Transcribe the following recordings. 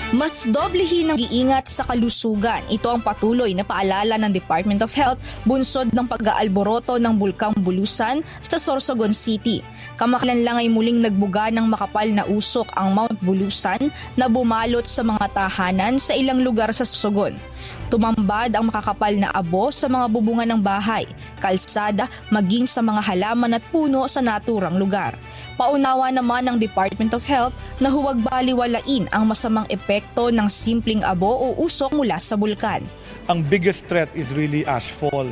Mas doblehin ang iingat sa kalusugan. Ito ang patuloy na paalala ng Department of Health bunsod ng pag-aalboroto ng Bulkang Bulusan sa Sorsogon City. Kamakailan lang ay muling nagbuga ng makapal na usok ang Mount Bulusan na bumalot sa mga tahanan sa ilang lugar sa Sorsogon. Tumambad ang makakapal na abo sa mga bubungan ng bahay, kalsada, maging sa mga halaman at puno sa naturang lugar. Paunawa naman ng Department of Health na huwag baliwalain ang masamang epekto ng simpleng abo o usok mula sa bulkan. Ang biggest threat is really ashfall.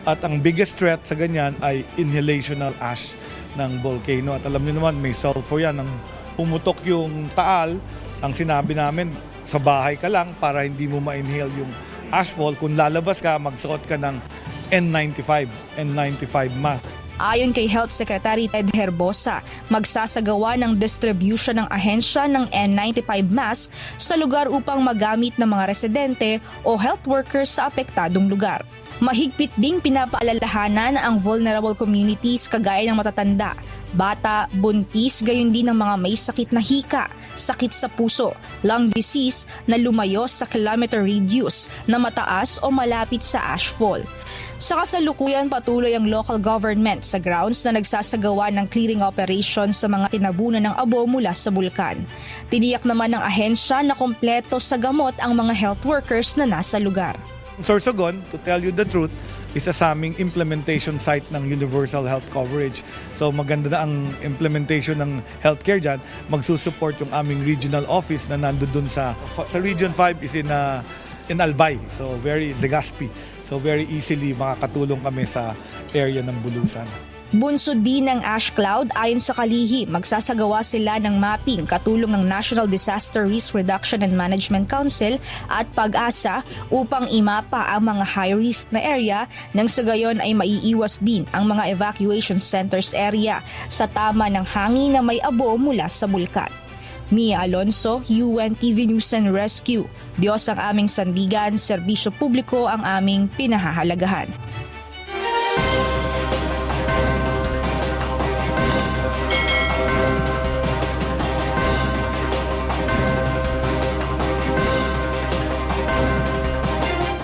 At ang biggest threat sa ganyan ay inhalational ash ng volcano. At alam niyo naman, may sulfur yan. Nang pumutok yung taal, ang sinabi namin, sa bahay ka lang para hindi mo ma-inhale yung ashfall. Kung lalabas ka, magsuot ka ng N95 mask. Ayon kay Health Secretary Ted Herbosa, magsasagawa ng distribution ng ahensya ng N95 mask sa lugar upang magamit ng mga residente o health workers sa apektadong lugar. Mahigpit ding pinapaalalahanan ang vulnerable communities kagaya ng matatanda, bata, buntis, gayon din ng mga may sakit na hika, sakit sa puso, lung disease na lumayo sa kilometer radius na mataas o malapit sa ashfall. Sa kasalukuyan, patuloy ang local government sa grounds na nagsasagawa ng clearing operation sa mga tinabunan ng abo mula sa bulkan. Tiniyak naman ng ahensya na kompleto sa gamot ang mga health workers na nasa lugar. Sorsogon, to tell you the truth, isa sa aming implementation site ng Universal Health Coverage. So maganda na ang implementation ng healthcare dyan. Magsusupport yung aming regional office na nandun sa Region 5 is in Albay, so Legazpi. So very easily makakatulong kami sa area ng Bulusan. Bunsod din ng ash cloud, ayon sa kalihim, magsasagawa sila ng mapping katulong ng National Disaster Risk Reduction and Management Council at Pag-asa upang imapa ang mga high-risk na area nang sa gayon ay maiiwas din ang mga evacuation centers area sa tama ng hangin na may abo mula sa bulkan. Mia Alonso, UNTV News and Rescue. Diyos ang aming sandigan, serbisyo publiko ang aming pinahahalagahan.